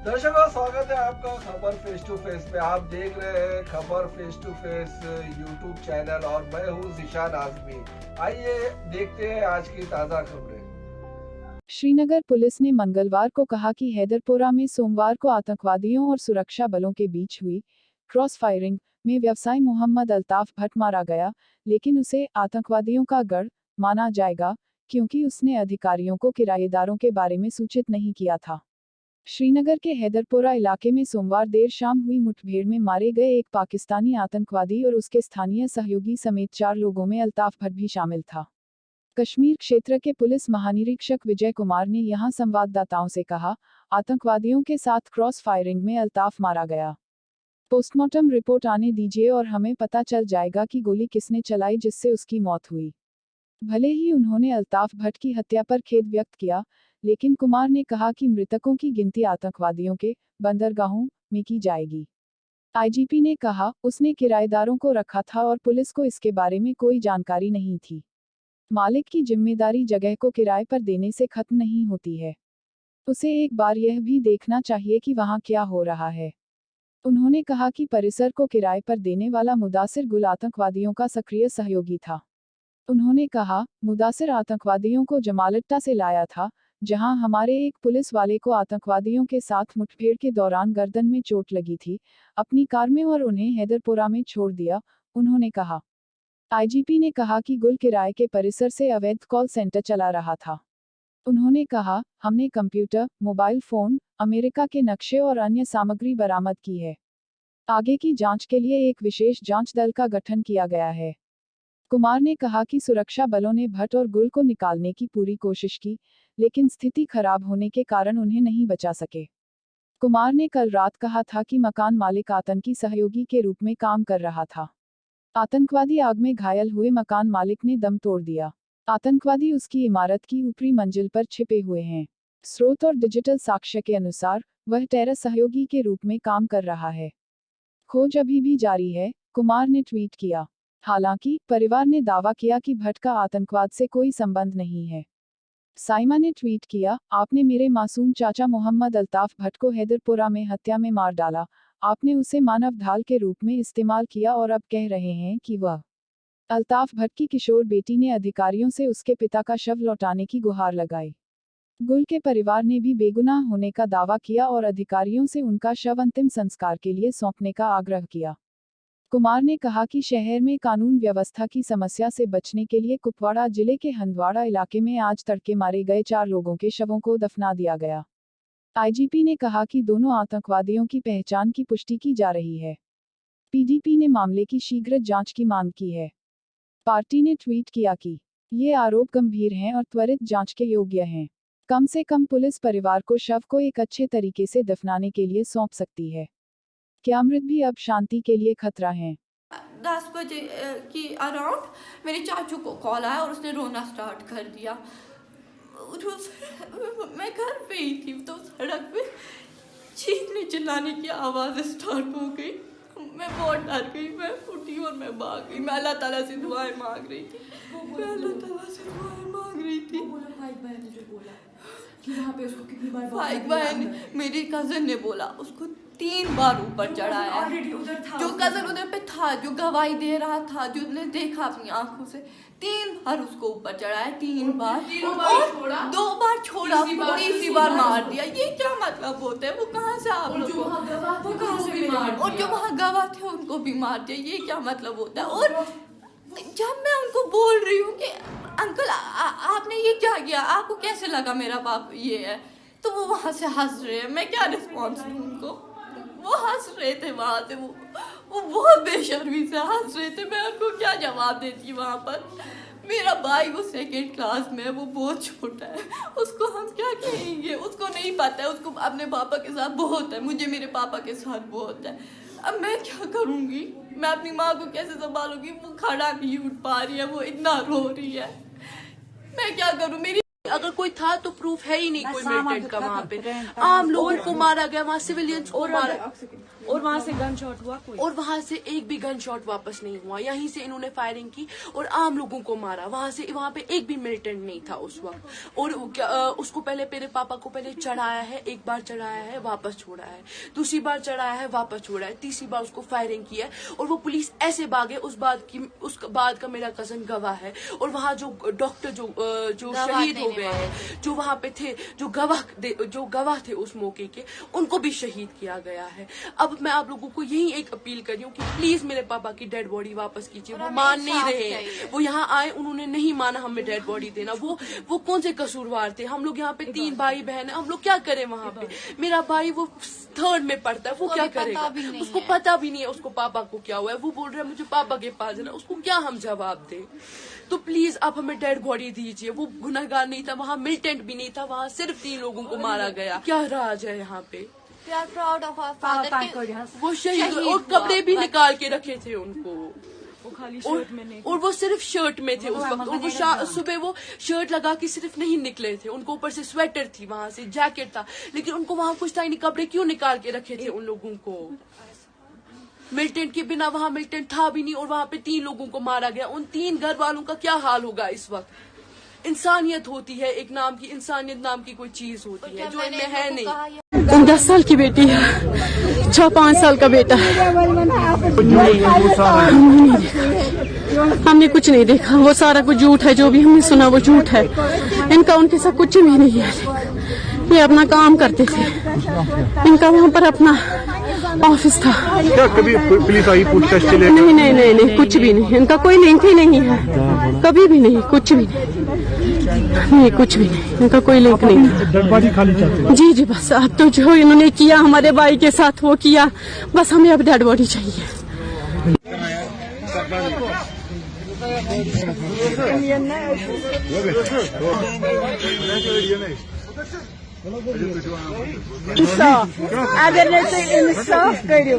दर्शकों, स्वागत है आपका खबर फेस टू फेस पे। आप देख रहे हैं खबर face to face YouTube channel और मैं हूं ज़ीशान आज़मी। आइए देखते हैं आज की ताज़ा खबरें। श्रीनगर पुलिस ने मंगलवार को कहा कि हैदरपोरा में सोमवार को आतंकवादियों और सुरक्षा बलों के बीच हुई क्रॉस फायरिंग में व्यवसायी मोहम्मद अल्ताफ भट्ट मारा गया, लेकिन उसे आतंकवादियों का गढ़ माना जाएगा क्योंकि उसने अधिकारियों को किराएदारों के बारे में सूचित नहीं किया था। श्रीनगर के हैदरपोरा इलाके में सोमवार देर शाम हुई मुठभेड़ में मारे गए एक पाकिस्तानी आतंकवादी और उसके स्थानीय सहयोगी समेत 4 लोगों में अल्ताफ भट्ट भी शामिल था। कश्मीर क्षेत्र के पुलिस महानिरीक्षक विजय कुमार ने यहां संवाददाताओं से कहा, आतंकवादियों के साथ क्रॉस फायरिंग में अल्ताफ मारा गया। पोस्टमार्टम रिपोर्ट आने दीजिए और हमें पता चल जाएगा कि गोली किसने चलाई जिससे उसकी मौत हुई। भले ही उन्होंने अल्ताफ भट्ट की हत्या पर खेद व्यक्त किया, लेकिन कुमार ने कहा कि मृतकों की गिनती आतंकवादियों के बंदरगाहों में की जाएगी। आईजीपी ने कहा, उसने किराएदारों को रखा था और पुलिस को इसके बारे में कोई जानकारी नहीं थी। मालिक की जिम्मेदारी जगह को किराए पर देने से खत्म नहीं होती है। उसे एक बार यह भी देखना चाहिए कि वहां क्या हो रहा है। उन्होंने कहा कि परिसर को किराए पर देने वाला मुदासिर गुल आतंकवादियों का सक्रिय सहयोगी था। उन्होंने कहा, मुदासिर आतंकवादियों को जमालट्टा से लाया था, जहां हमारे एक पुलिस वाले को आतंकवादियों के साथ मुठभेड़ के दौरान गर्दन में चोट लगी थी, अपनी कार में और उन्हें हैदरपोरा में छोड़ दिया, उन्होंने कहा। आईजीपी ने कहा कि गुल किराए के परिसर से अवैध कॉल सेंटर चला रहा था। उन्होंने कहा, हमने कंप्यूटर, मोबाइल फोन, अमेरिका के नक्शे और अन्य सामग्री बरामद की है। आगे की जांच के लिए एक विशेष जांच दल का गठन किया गया है। कुमार ने कहा कि सुरक्षा बलों ने भट्ट और गुल को निकालने की पूरी कोशिश की, लेकिन स्थिति खराब होने के कारण उन्हें नहीं बचा सके। कुमार ने कल रात कहा था कि मकान मालिक आतंकी सहयोगी के रूप में काम कर रहा था। आतंकवादी आग में घायल हुए मकान मालिक ने दम तोड़ दिया। आतंकवादी उसकी इमारत की ऊपरी मंजिल पर छिपे हुए हैं। स्रोत और डिजिटल साक्ष्य के अनुसार वह टेरर सहयोगी के रूप में काम कर रहा है। खोज अभी भी जारी है, कुमार ने ट्वीट किया। हालांकि परिवार ने दावा किया कि भट्ट का आतंकवाद से कोई संबंध नहीं है। साइमा ने ट्वीट किया, आपने मेरे मासूम चाचा मोहम्मद अल्ताफ भट्ट को हैदरपोरा में हत्या में मार डाला। आपने उसे मानव ढाल के रूप में इस्तेमाल किया और अब कह रहे हैं कि वह। अल्ताफ भट्ट की किशोर बेटी ने अधिकारियों से उसके पिता का शव लौटाने की गुहार लगाई। गुल के परिवार ने भी बेगुनाह होने का दावा किया और अधिकारियों से उनका शव अंतिम संस्कार के लिए सौंपने का आग्रह किया। कुमार ने कहा कि शहर में कानून व्यवस्था की समस्या से बचने के लिए कुपवाड़ा जिले के हंदवाड़ा इलाके में आज तड़के मारे गए 4 लोगों के शवों को दफना दिया गया। आईजीपी ने कहा कि दोनों आतंकवादियों की पहचान की पुष्टि की जा रही है। पीडीपी ने मामले की शीघ्र जांच की मांग की है। पार्टी ने ट्वीट किया कि ये आरोप गंभीर हैं और त्वरित जांच के योग्य हैं। कम से कम पुलिस परिवार को शव को एक अच्छे तरीके से दफनाने के लिए सौंप सकती है। क्या मृत भी अब शांति के लिए खतरा हैं? 10 बजे की अराउंड मेरे चाचू को कॉल आया और उसने रोना स्टार्ट कर दिया। मैं घर पे ही थी तो सड़क पे चीखने चिल्लाने की आवाज़ स्टार्ट हो गई। मैं बहुत डर गई, मैं उठी और मैं भाग गई। मैं अल्लाह ताला से दुआएं मांग रही थी। मैं अल्लाह ताला से दुआएं मांग रही थी। कि वहाँ पे उसको कितनी बार फाइक बहन मेरी कज़न ने बोला उसको 3 बार ऊपर चढ़ाया। ऑलरेडी उधर था, जो कज़न उधर पे था, जो गवाही दे रहा था, जो ने देखा अपनी आंखों से, 3 बार उसको ऊपर चढ़ाया, 3 बार और 2 बार छोड़ा, तीसरी बार मार दिया। ये क्या मतलब होता है? वो कहाँ से आप लोग को, वो कहाँ से भी मार दिया। और जो वहाँ गवाह थे उनको भी मार दिया। ये क्या मतलब होता है? और जब मैं उनको बोल रही हूँ कि अंकल आपने ये क्या किया, आपको कैसे लगा मेरा बाप ये है, तो वो वहाँ से हंस रहे हैं। मैं क्या रिस्पॉन्स दूँ उनको? वो हंस रहे थे वहाँ से, वो बहुत बेशर्मी से हंस रहे थे। मैं उनको क्या जवाब देती वहाँ पर? मेरा भाई वो 2nd क्लास में है, वो बहुत छोटा है, उसको हम क्या कहेंगे? उसको नहीं पता है, उसको अपने पापा के साथ बहुत है, मुझे मेरे पापा के साथ बहुत है। अब मैं क्या करूँगी? मैं अपनी माँ को कैसे संभालूंगी? वो खड़ा नहीं उठ पा रही है, वो इतना रो रही है। मैं क्या करूँ? मेरी अगर कोई था तो प्रूफ है ही नहीं कोई मिलिटेंट का वहाँ पे। आम लोगों को मारा गया, वहाँ सिविलियंस को मारा, और वहाँ से गन शॉट हुआ कोई? और वहाँ से एक भी गन शॉट वापस नहीं हुआ। यहीं से इन्होंने फायरिंग की और आम लोगों को मारा। वहाँ पे एक भी मिलिटेंट नहीं था उस वक्त। और उसको पहले मेरे पापा को पहले चढ़ाया है, एक बार चढ़ाया है वापस छोड़ा है, दूसरी बार चढ़ाया है वापस छोड़ा है, तीसरी बार उसको फायरिंग की है। और वो पुलिस ऐसे भागे, उस बात का मेरा कजन गवाह है। और वहाँ जो डॉक्टर जो शहीद हो गए हैं, जो वहाँ पे थे, जो गवाह थे उस मौके के, उनको भी शहीद किया गया है। अब मैं आप लोगों को यही एक अपील कर रही हूँ कि प्लीज मेरे पापा की डेड बॉडी वापस कीजिए। वो मान नहीं रहे हैं, वो यहाँ आए, उन्होंने नहीं माना हमें डेड बॉडी देना। वो कौन से कसूरवार थे? हम लोग यहाँ पे 3 भाई बहन है, हम लोग क्या करें वहाँ पे? मेरा भाई वो 3rd में पढ़ता है, वो क्या करेगा? उसको पता भी नहीं है उसको पापा को क्या हुआ है। वो बोल रहा है मुझे पापा के पास जाना, उसको क्या हम जवाब दे? तो प्लीज आप हमें डेड बॉडी दीजिए। वो गुनहगार नहीं था, वहाँ मिलिटेंट भी नहीं था, वहाँ सिर्फ 3 लोगों को मारा गया। क्या राज है यहाँ पे? We are proud of our father. वो शहीद और कपड़े भी निकाल के रखे थे उनको, वो खाली शर्ट में नहीं, और वो सिर्फ शर्ट में थे उस वक्त। और वो सुबह वो शर्ट लगा के सिर्फ नहीं निकले थे, उनको ऊपर से स्वेटर थी, वहाँ से जैकेट था, लेकिन उनको वहाँ कुछ था ही नहीं। कपड़े क्यों निकाल के रखे थे उन लोगों को? मिलिटेंट के बिना वहाँ मिलिटेंट था भी नहीं, और वहाँ पे 3 लोगों को मारा गया। उन 3 घर वालों का क्या हाल होगा इस वक्त? इंसानियत होती है, एक नाम की इंसानियत नाम की कोई चीज होती है जो इनमें है नहीं। 10 साल की बेटी है, 6-5 साल का बेटा है। हमने कुछ नहीं देखा, वो सारा कुछ झूठ है, जो भी हमने सुना वो झूठ है। इनका उनके साथ कुछ भी नहीं है। ये अपना काम करते थे, इनका वहाँ पर अपना ऑफिस था। क्या कभी पुलिस आई पूछताछ के लिए? नहीं, कुछ भी नहीं। इनका कोई लिंक ही नहीं है, कभी भी नहीं, कुछ भी नहीं, कुछ भी नहीं। इनका कोई लिंक नहीं था। डेड बॉडी खाली चाहते हैं? जी बस अब तो जो इन्होंने किया हमारे भाई के साथ वो किया, बस हमें अब डेड बॉडी चाहिए। इंसाफ अगर इंसाफ करो।